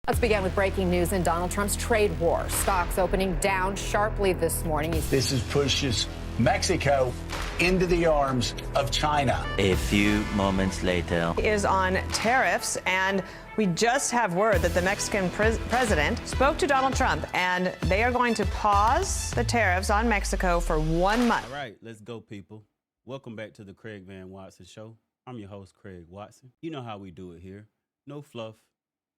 Let's begin with breaking news in Donald Trump's trade war. Stocks opening down sharply this morning. This pushes Mexico into the arms of China. A few moments later. Is on tariffs, and we just have word that the Mexican president spoke to Donald Trump, and they are going to pause the tariffs on Mexico for 1 month. All right, let's go, people. Welcome back to the Craig Van Watson Show. I'm your host, Craig Watson. You know how we do it here. No fluff,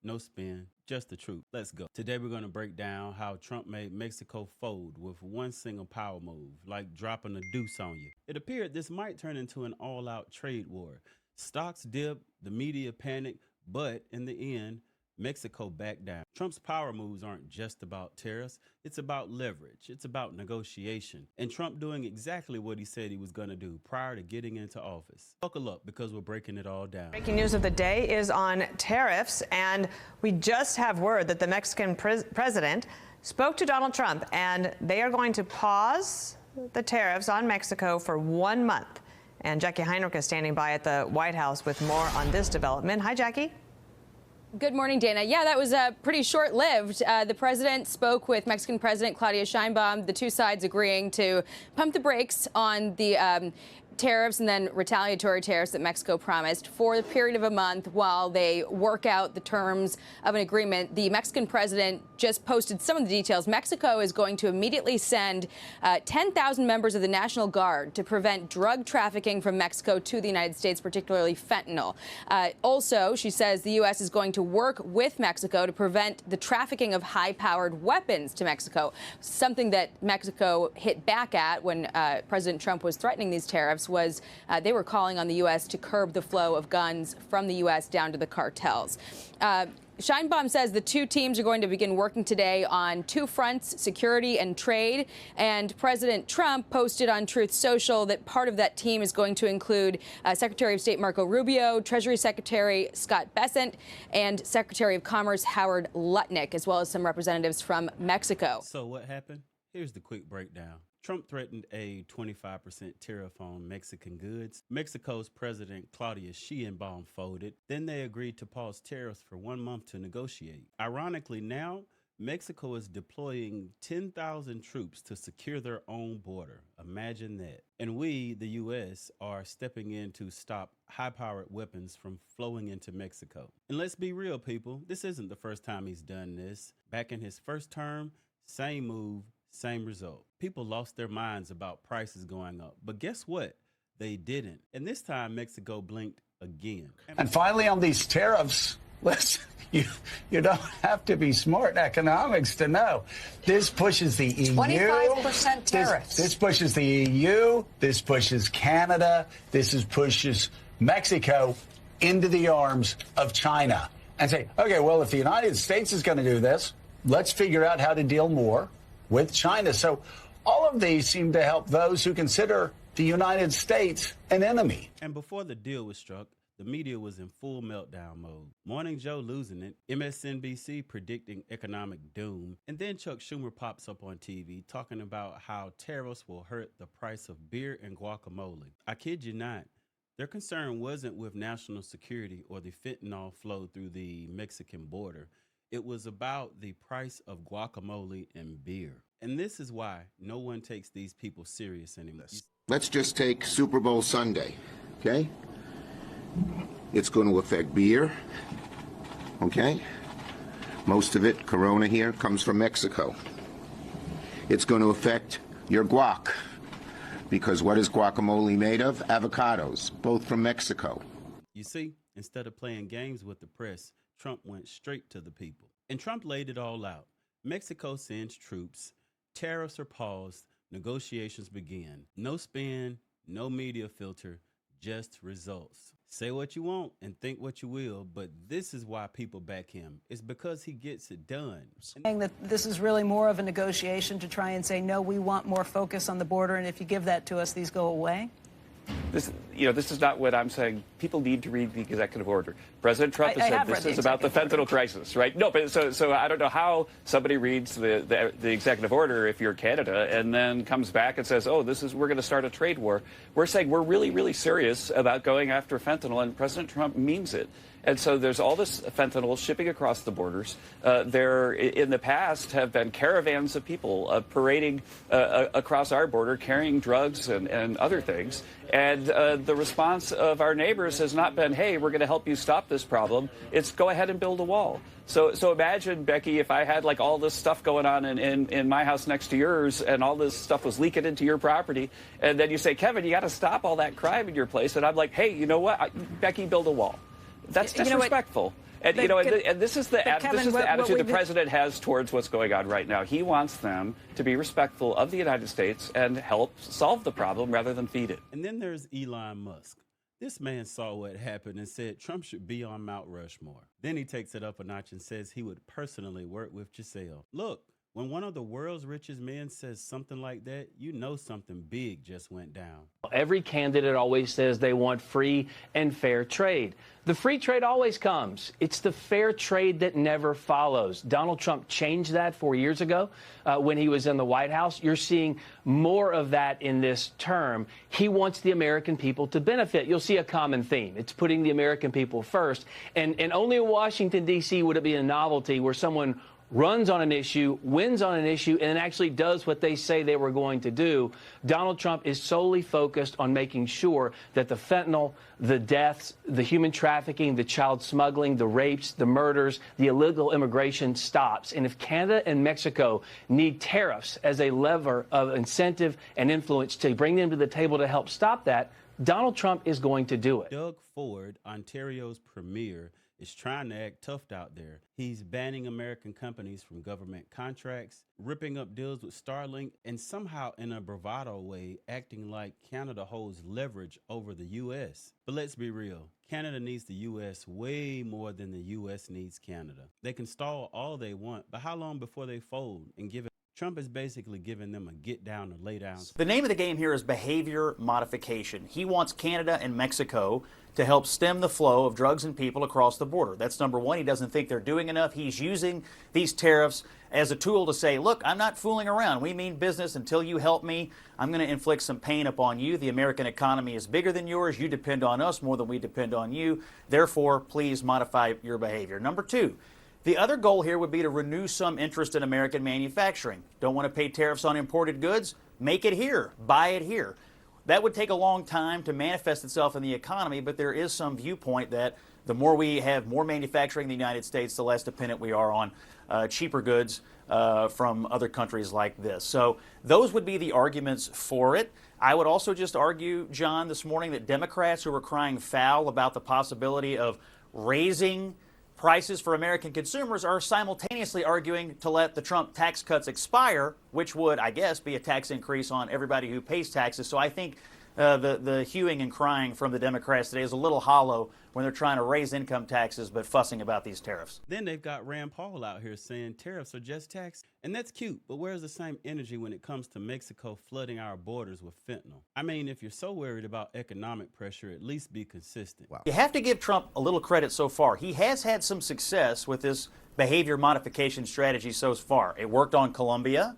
no spin, just the truth. Let's go. Today we're going to break down how Trump made Mexico fold with one single power move, like dropping a deuce on you. It appeared this might turn into an all-out trade war. Stocks dipped, the media panicked, but in the end, Mexico backed down. Trump's power moves aren't just about tariffs. It's about leverage. It's about negotiation. And Trump doing exactly what he said he was going to do prior to getting into office. Buckle up, because we're breaking it all down. Breaking news of the day is on tariffs, and we just have word that the Mexican president spoke to Donald Trump, and they are going to pause the tariffs on Mexico for 1 month. And Jackie Heinrich is standing by at the White House with more on this development. Hi, Jackie. Good morning, Dana. Yeah, that was pretty short-lived. The president spoke with Mexican President Claudia Sheinbaum, the two sides agreeing to pump the brakes on the tariffs and then retaliatory tariffs that Mexico promised for the period of a month while they work out the terms of an agreement. The Mexican president just posted some of the details. Mexico is going to immediately send 10,000 members of the National Guard to prevent drug trafficking from Mexico to the United States, particularly fentanyl. Also, she says the U.S. is going to work with Mexico to prevent the trafficking of high-powered weapons to Mexico, something that Mexico hit back at when President Trump was threatening these tariffs. Was they were calling on the U.S. to curb the flow of guns from the U.S. down to the cartels. Sheinbaum says the two teams are going to begin working today on two fronts, security and trade. And President Trump posted on Truth Social that part of that team is going to include Secretary of State Marco Rubio, Treasury Secretary Scott Bessent, and Secretary of Commerce Howard Lutnick, as well as some representatives from Mexico. So what happened? Here's the quick breakdown. Trump threatened a 25% tariff on Mexican goods. Mexico's President Claudia Sheinbaum folded. Then they agreed to pause tariffs for 1 month to negotiate. Ironically, now Mexico is deploying 10,000 troops to secure their own border. Imagine that. And we, the U.S., are stepping in to stop high-powered weapons from flowing into Mexico. And let's be real, people. This isn't the first time he's done this. Back in his first term, same move, same result. People lost their minds about prices going up. But guess what? They didn't. And this time, Mexico blinked again. And finally, on these tariffs, listen, you don't have to be smart in economics to know. This pushes the EU. 25% tariffs. This pushes the EU. This pushes Canada. This pushes Mexico into the arms of China. And say, okay, well, if the United States is going to do this, let's figure out how to deal more with China. So all of these seem to help those who consider the United States an enemy. And before the deal was struck, the media was in full meltdown mode. Morning Joe losing it, MSNBC predicting economic doom, and then Chuck Schumer pops up on TV talking about how tariffs will hurt the price of beer and guacamole. I kid you not. Their concern wasn't with national security or the fentanyl flow through the Mexican border. It was about the price of guacamole and beer. And this is why no one takes these people serious anymore. Let's just take Super Bowl Sunday, okay? It's going to affect beer, okay? Most of it, Corona here, comes from Mexico. It's going to affect your guac, because what is guacamole made of? Avocados, both from Mexico. You see, instead of playing games with the press, Trump went straight to the people. And Trump laid it all out. Mexico sends troops, tariffs are paused, negotiations begin. No spin, no media filter, just results. Say what you want and think what you will, but this is why people back him. It's because he gets it done. Saying that this is really more of a negotiation to try and say, no, we want more focus on the border, and if you give that to us, these go away? This is not what I'm saying. People need to read the executive order. President Trump has said this is about the fentanyl crisis, right? No, but so I don't know how somebody reads the executive order if you're Canada and then comes back and says, oh, we're going to start a trade war. We're saying we're really, really serious about going after fentanyl, and President Trump means it. And so there's all this fentanyl shipping across the borders. There, in the past, have been caravans of people parading across our border, carrying drugs and other things. And the response of our neighbors has not been, hey, we're going to help you stop this problem. It's go ahead and build a wall. So imagine, Becky, if I had like all this stuff going on in my house next to yours and all this stuff was leaking into your property. And then you say, Kevin, you got to stop all that crime in your place. And I'm like, hey, you know what? Becky, build a wall. That's disrespectful. And, and this is the attitude the president has towards what's going on right now. He wants them to be respectful of the United States and help solve the problem rather than feed it. And then there's Elon Musk. This man saw what happened and said Trump should be on Mount Rushmore. Then he takes it up a notch and says he would personally work with Giselle. Look, when one of the world's richest men says something like that, you know something big just went down. Every candidate always says they want free and fair trade. The free trade always comes. It's the fair trade that never follows. Donald Trump changed that 4 years ago when he was in the White House. You're seeing more of that in this term. He wants the American people to benefit. You'll see a common theme. It's putting the American people first. And only in Washington, D.C. would it be a novelty where someone runs on an issue, wins on an issue, and actually does what they say they were going to do. Donald Trump is solely focused on making sure that the fentanyl, the deaths, the human trafficking, the child smuggling, the rapes, the murders, the illegal immigration stops. And if Canada and Mexico need tariffs as a lever of incentive and influence to bring them to the table to help stop that, Donald Trump is going to do it. Doug Ford, Ontario's premier, is trying to act tough out there. He's banning American companies from government contracts, ripping up deals with Starlink, and somehow in a bravado way acting like Canada holds leverage over the U.S. But let's be real. Canada needs the U.S. way more than the U.S. needs Canada. They can stall all they want, but how long before they fold and give it? Trump is basically giving them a get down or lay down. The name of the game here is behavior modification. He wants Canada and Mexico to help stem the flow of drugs and people across the border. That's number one. He doesn't think they're doing enough. He's using these tariffs as a tool to say, look, I'm not fooling around. We mean business. Until you help me, I'm going to inflict some pain upon you. The American economy is bigger than yours. You depend on us more than we depend on you. Therefore, please modify your behavior. Number two, the other goal here would be to renew some interest in American manufacturing. Don't want to pay tariffs on imported goods? Make it here. Buy it here. That would take a long time to manifest itself in the economy, but there is some viewpoint that the more we have more manufacturing in the United States, the less dependent we are on cheaper goods from other countries like this. So those would be the arguments for it. I would also just argue, John, this morning that Democrats who were crying foul about the possibility of raising prices for American consumers are simultaneously arguing to let the Trump tax cuts expire, which would, I guess, be a tax increase on everybody who pays taxes. So I think the hewing and crying from the Democrats today is a little hollow when they're trying to raise income taxes but fussing about these tariffs. Then they've got Rand Paul out here saying tariffs are just tax. And that's cute, but where's the same energy when it comes to Mexico flooding our borders with fentanyl? I mean, if you're so worried about economic pressure, at least be consistent. Wow. You have to give Trump a little credit so far. He has had some success with this behavior modification strategy so far. It worked on Colombia.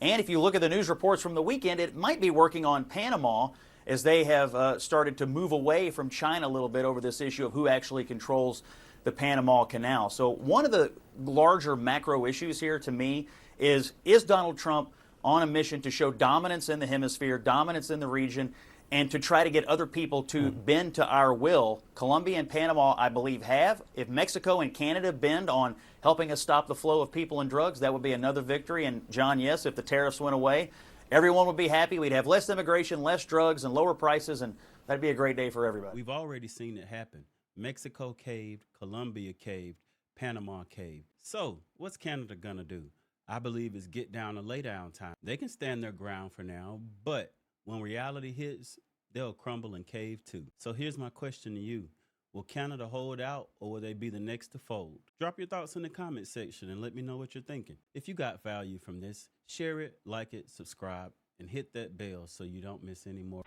And if you look at the news reports from the weekend, it might be working on Panama, as they have started to move away from China a little bit over this issue of who actually controls the Panama Canal. So one of the larger macro issues here to me is Donald Trump on a mission to show dominance in the hemisphere, dominance in the region, and to try to get other people to bend to our will? Colombia and Panama, I believe, have. If Mexico and Canada bend on helping us stop the flow of people and drugs, that would be another victory. And John, yes, if the tariffs went away, everyone would be happy. We'd have less immigration, less drugs, and lower prices, and that'd be a great day for everybody. We've already seen it happen. Mexico caved, Colombia caved, Panama caved. So what's Canada gonna do? I believe it's get down and lay down time. They can stand their ground for now, but when reality hits, they'll crumble and cave too. So here's my question to you. Will Canada hold out, or will they be the next to fold? Drop your thoughts in the comment section and let me know what you're thinking. If you got value from this, share it, like it, subscribe, and hit that bell so you don't miss any more.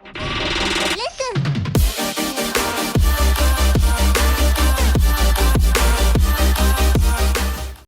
Listen.